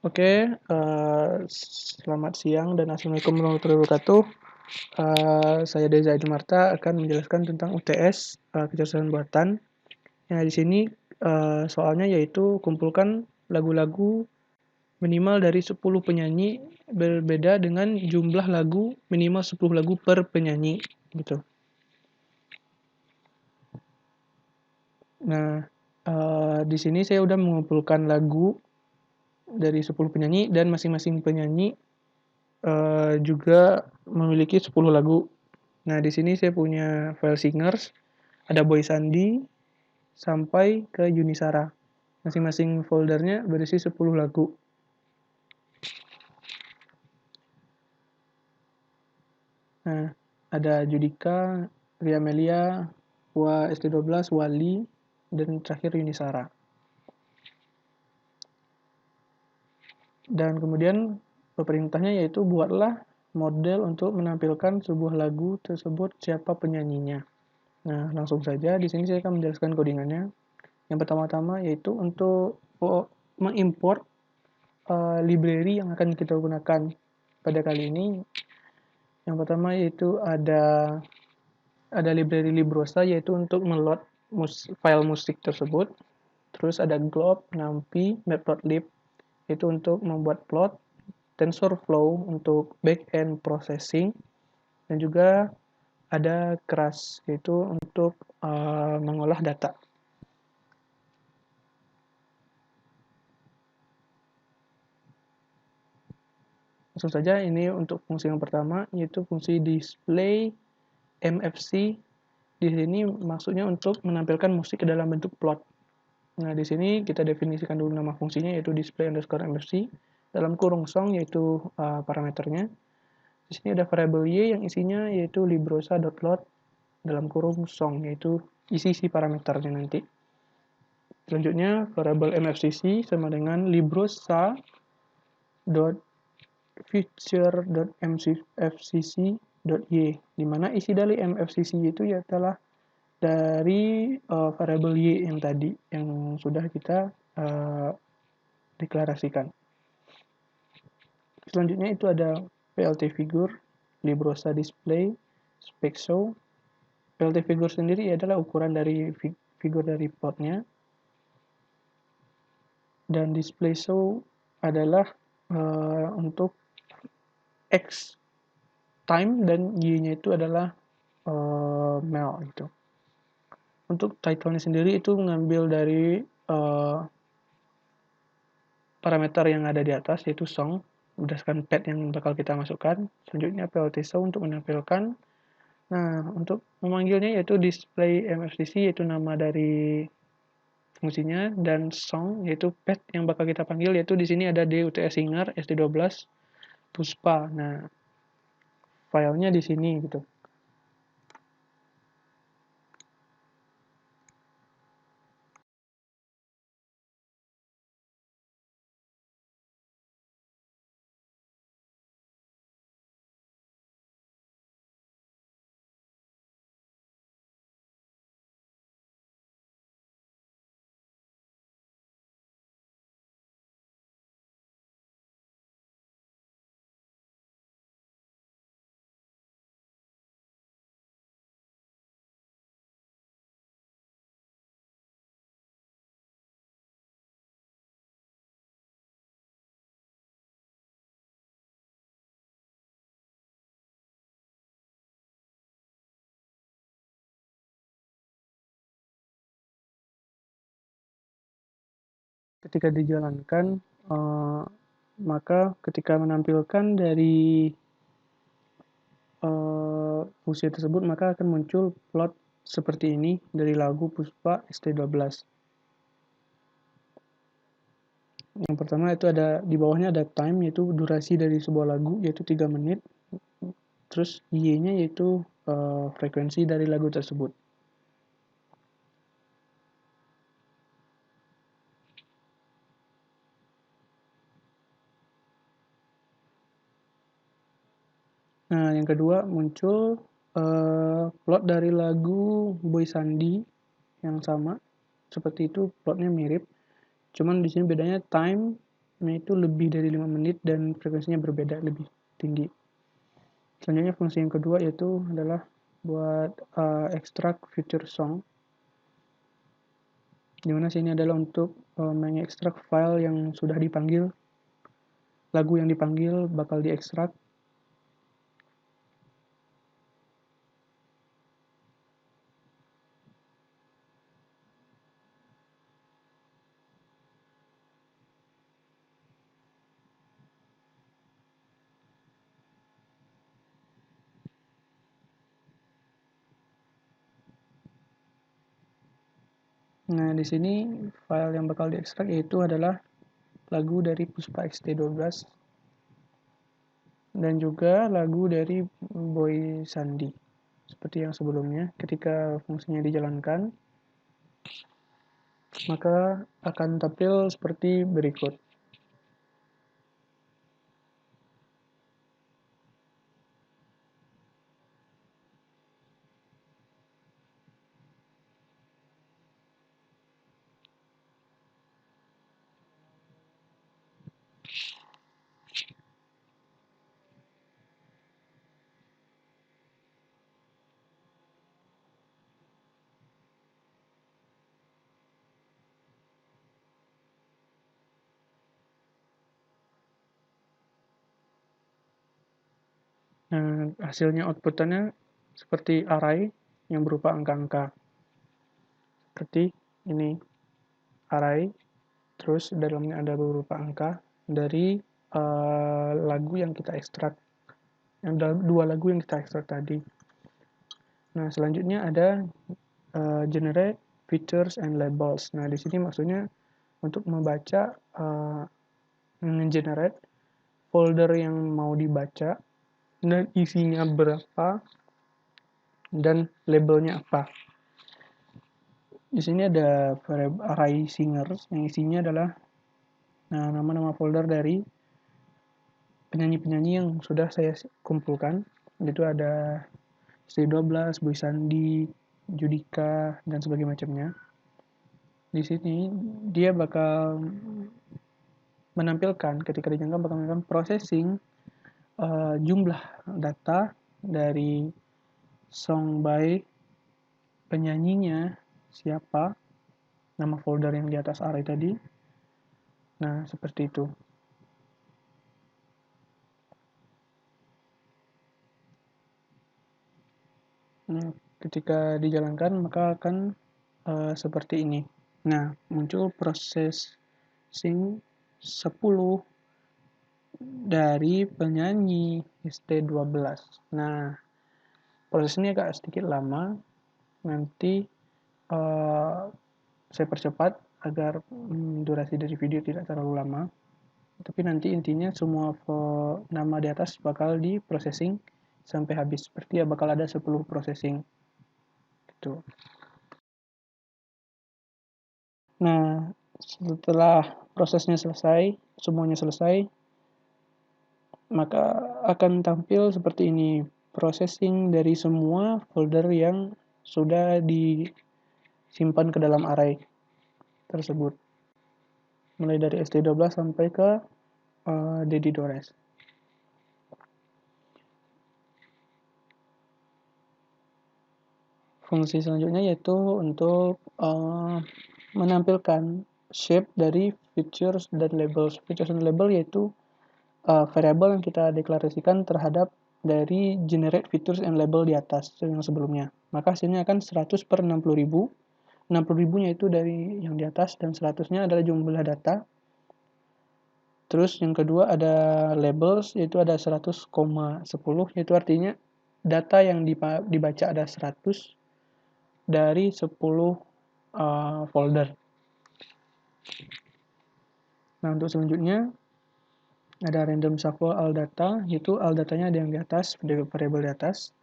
Oke, selamat siang dan assalamualaikum warahmatullahi wabarakatuh. Saya Deza Adi Marta akan menjelaskan tentang UTS kecerdasan buatan. Nah, di sini soalnya yaitu kumpulkan lagu-lagu minimal dari 10 penyanyi berbeda dengan jumlah lagu minimal 10 lagu per penyanyi gitu. Nah, di sini saya udah mengumpulkan lagu dari 10 penyanyi dan masing-masing penyanyi juga memiliki 10 lagu. Nah, di sini saya punya file singers, ada Boy Sandi sampai ke Yunisara. Masing-masing foldernya berisi 10 lagu. Nah, ada Judika, Ria Melia, Wa ST12, Wali, dan terakhir Yunisara. Dan kemudian perintahnya yaitu buatlah model untuk menampilkan sebuah lagu tersebut siapa penyanyinya. Nah, langsung saja di sini saya akan menjelaskan codingannya. Yang pertama-tama yaitu untuk mengimport library yang akan kita gunakan pada kali ini. Yang pertama yaitu ada library Librosa yaitu untuk meload file musik tersebut. Terus ada Glob, NumPy, Matplotlib itu untuk membuat plot, TensorFlow untuk back-end processing, dan juga ada Keras yaitu untuk mengolah data. Langsung saja ini untuk fungsi yang pertama yaitu fungsi display MFC. Di sini maksudnya untuk menampilkan musik ke dalam bentuk plot. Nah, di sini kita definisikan dulu nama fungsinya yaitu display_mfc dalam kurung song yaitu parameternya. Di sini ada variabel y yang isinya yaitu librosa.load dalam kurung song yaitu isi parameternya nanti. Selanjutnya variabel mfcc sama dengan librosa.feature.mfcc.y di mana isi dari mfcc itu adalah dari variabel y yang tadi yang sudah kita deklarasikan. Selanjutnya itu ada plt figure, librosa display, spec show. Plt figure sendiri adalah ukuran dari figur dari plotnya, dan display show adalah untuk x time dan y-nya itu adalah mel gitu. Untuk title-nya sendiri itu mengambil dari parameter yang ada di atas yaitu song berdasarkan pad yang bakal kita masukkan. Selanjutnya plt show untuk menampilkan. Nah, untuk memanggilnya yaitu display mfcc yaitu nama dari fungsinya, dan song yaitu pad yang bakal kita panggil yaitu di sini ada DUTS Singer ST12 Puspa. Nah, filenya di sini gitu. ketika dijalankan, maka ketika menampilkan dari fungsi tersebut, maka akan muncul plot seperti ini dari lagu Puspa ST12. Yang pertama itu ada di bawahnya ada time, yaitu durasi dari sebuah lagu, yaitu 3 menit. Terus Y-nya yaitu frekuensi dari lagu tersebut. Nah, yang kedua muncul plot dari lagu Boy Sandi yang sama, seperti itu, plotnya mirip. Cuman di sini bedanya time-nya itu lebih dari 5 menit dan frekuensinya berbeda, lebih tinggi. Selanjutnya fungsi yang kedua yaitu adalah buat extract future song, dimana sini adalah untuk mengekstrak file yang sudah dipanggil, lagu yang dipanggil bakal diekstrak. Nah, di sini file yang bakal diekstrak yaitu adalah lagu dari Puspa XT12 dan juga lagu dari Boy Sandi. Seperti yang sebelumnya, ketika fungsinya dijalankan, maka akan tampil seperti berikut. Nah, hasilnya outputnya seperti array yang berupa angka-angka. Seperti ini, array, terus dalamnya ada beberapa angka dari lagu yang kita ekstrak. Ada 2 lagu yang kita ekstrak tadi. Nah, selanjutnya ada generate features and labels. Nah, di sini maksudnya untuk membaca, generate folder yang mau dibaca dan isinya berapa dan labelnya apa. Di sini ada array singers yang isinya adalah nama-nama folder dari penyanyi-penyanyi yang sudah saya kumpulkan. Itu ada ST12, Boy Sandi, Judika, dan sebagainya macamnya. Di sini dia bakal menampilkan, ketika dijangka bakal menampilkan processing jumlah data dari song by penyanyinya siapa, nama folder yang di atas array tadi. Nah, seperti itu. Nah, ketika dijalankan maka akan seperti ini. Nah, muncul processing 10 dari penyanyi ST12. Nah, proses ini agak sedikit lama. Nanti saya percepat agar durasi dari video tidak terlalu lama. Tapi nanti intinya semua nama di atas bakal di processing sampai habis. Seperti ya bakal ada 10 processing. Gitu. Nah, setelah prosesnya selesai, semuanya selesai, maka akan tampil seperti ini. Processing dari semua folder yang sudah disimpan ke dalam array tersebut. Mulai dari ST12 sampai ke Dedi Dores. Fungsi selanjutnya yaitu untuk menampilkan shape dari features dan labels. Features dan label yaitu variabel yang kita deklarasikan terhadap dari generate features and label di atas yang sebelumnya. Maka hasilnya akan 100/60.000 60.000-nya itu dari yang di atas, dan 100-nya adalah jumlah data. Terus yang kedua ada labels, yaitu ada 100,10, yaitu artinya data yang dibaca ada 100 dari 10 folder. Nah, untuk selanjutnya ada random shuffle all data, yaitu all datanya ada yang di atas, variable di atas.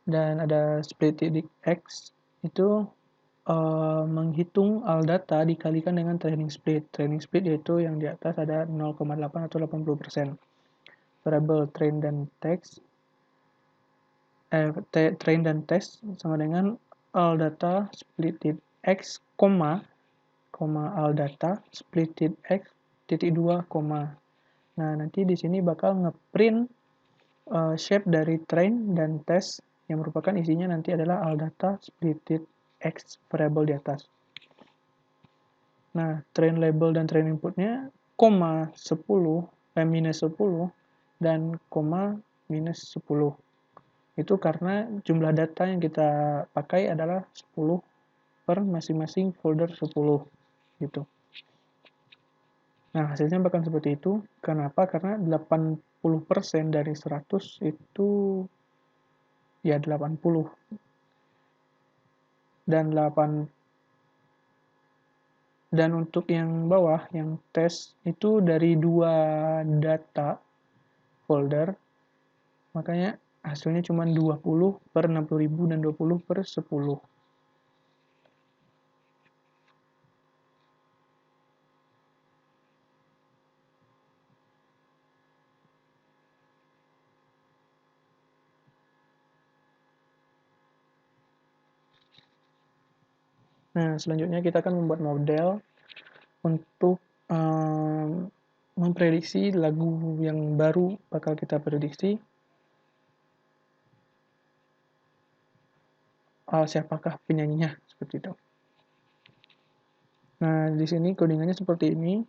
Dan ada split x, itu menghitung all data dikalikan dengan training split. Training split yaitu yang di atas ada 0,8 atau 80%. Variable train dan text train dan test sama dengan all data splitted x, all data splitted x titik 2, nah nanti di sini bakal ngeprint shape dari train dan test yang merupakan isinya nanti adalah all data splitted x variable di atas. Nah, train label dan train inputnya, 10, minus 10, dan minus 10. Itu karena jumlah data yang kita pakai adalah 10 per masing-masing folder 10. Gitu. Nah, hasilnya bakal seperti itu. Kenapa? Karena 80% dari 100 itu ya 80. Dan untuk yang bawah, yang tes, itu dari 2 data folder, makanya hasilnya cuma 20 per 60.000 dan 20 per 10. Nah, selanjutnya kita akan membuat model untuk memprediksi lagu yang baru bakal kita prediksi. Siapakah penyanyinya, seperti itu. Nah, di sini codingannya seperti ini.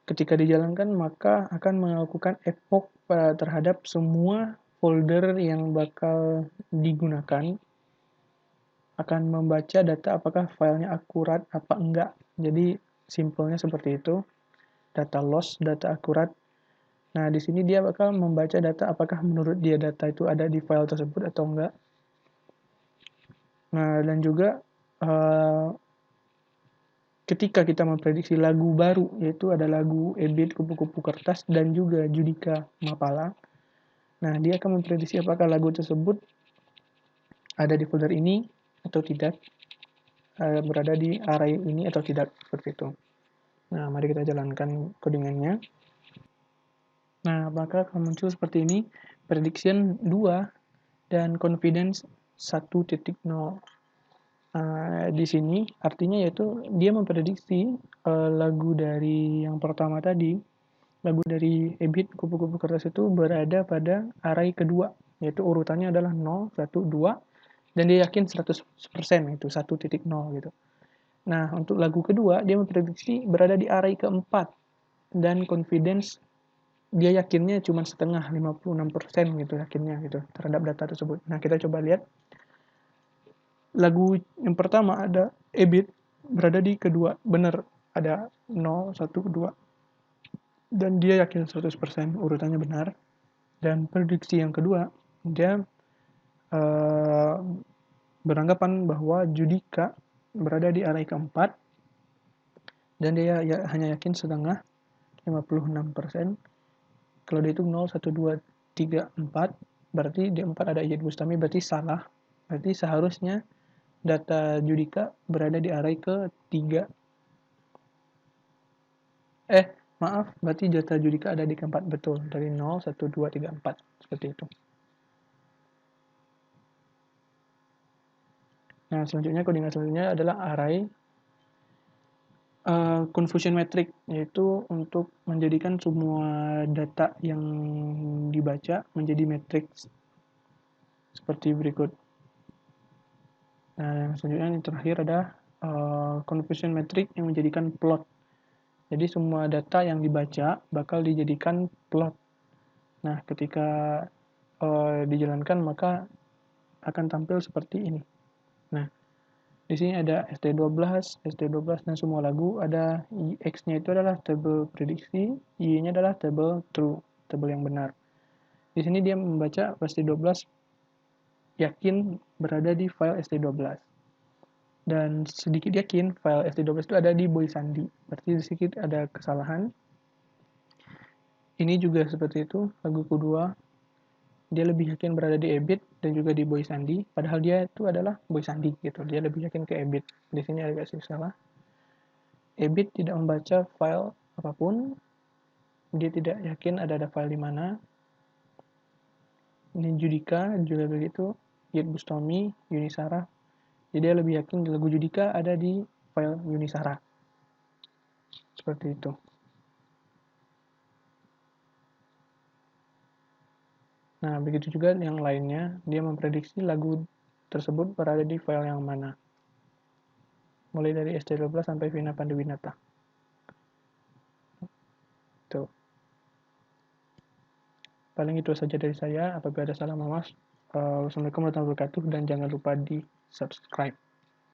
Ketika dijalankan, maka akan melakukan epoch terhadap semua folder yang bakal digunakan, akan membaca data apakah filenya akurat apa enggak. Jadi simpelnya seperti itu. Data loss, data akurat. Nah, di sini dia bakal membaca data apakah menurut dia data itu ada di file tersebut atau enggak. Nah, dan juga ketika kita memprediksi lagu baru, yaitu ada lagu Ebit Kupu-Kupu Kertas dan juga Judika Mapala. Nah, dia akan memprediksi apakah lagu tersebut ada di folder ini atau tidak, berada di array ini atau tidak, seperti itu. Nah, mari kita jalankan codingannya. Nah, maka akan muncul seperti ini, prediction 2 dan confidence 1.0. Di sini artinya yaitu dia memprediksi lagu dari yang pertama tadi, lagu dari Ebit Kupu-Kupu Kertas itu berada pada array kedua, yaitu urutannya adalah 0, 1, 2, dan dia yakin 100% itu 1.0 gitu. Nah, untuk lagu kedua dia memprediksi berada di array keempat, dan confidence dia yakinnya cuma setengah, 56% gitu yakinnya gitu terhadap data tersebut. Nah, kita coba lihat. Lagu yang pertama ada Ebit berada di kedua, benar ada 0, 1, 2. Dan dia yakin 100% urutannya benar. Dan prediksi yang kedua, dia beranggapan bahwa Judika berada di array keempat, dan dia hanya yakin setengah, 56%. Kalau dihitung 0, 1, 2, 3, 4, berarti di 4 ada Iyad Bustami, berarti salah. Berarti seharusnya data Judika berada di array ke-3. Maaf, berarti data Judika ada di keempat, betul. Dari 0, 1, 2, 3, 4. Seperti itu. Nah, selanjutnya codingan selanjutnya adalah array confusion metric, yaitu untuk menjadikan semua data yang dibaca menjadi matriks seperti berikut. Nah, yang selanjutnya yang terakhir ada confusion metric yang menjadikan plot. Jadi semua data yang dibaca bakal dijadikan plot. Nah, ketika dijalankan, maka akan tampil seperti ini. Nah, di sini ada ST12, ST12 dan semua lagu. Ada X-nya itu adalah tabel prediksi, Y-nya adalah tabel true, tabel yang benar. Di sini dia membaca ST12 yakin berada di file ST12. Dan sedikit yakin file ST12 itu ada di Boy Sandi. Berarti sedikit ada kesalahan. Ini juga seperti itu, lagu kedua. Dia lebih yakin berada di Ebit dan juga di Boy Sandi, padahal dia itu adalah Boy Sandi gitu. Dia lebih yakin ke Ebit. Di sini agak salah. Ebit tidak membaca file apapun. Dia tidak yakin ada file di mana. Ini Judika juga begitu. Yit Bustami, Yunisara. Jadi dia lebih yakin lagu Judika ada di file Yunisara. Seperti itu. Nah, begitu juga yang lainnya, dia memprediksi lagu tersebut berada di file yang mana. Mulai dari ST12 sampai Vina Panduwinata. Tuh. Paling itu saja dari saya. Apabila ada salah, maaf. Wassalamualaikum warahmatullahi wabarakatuh, dan jangan lupa di subscribe.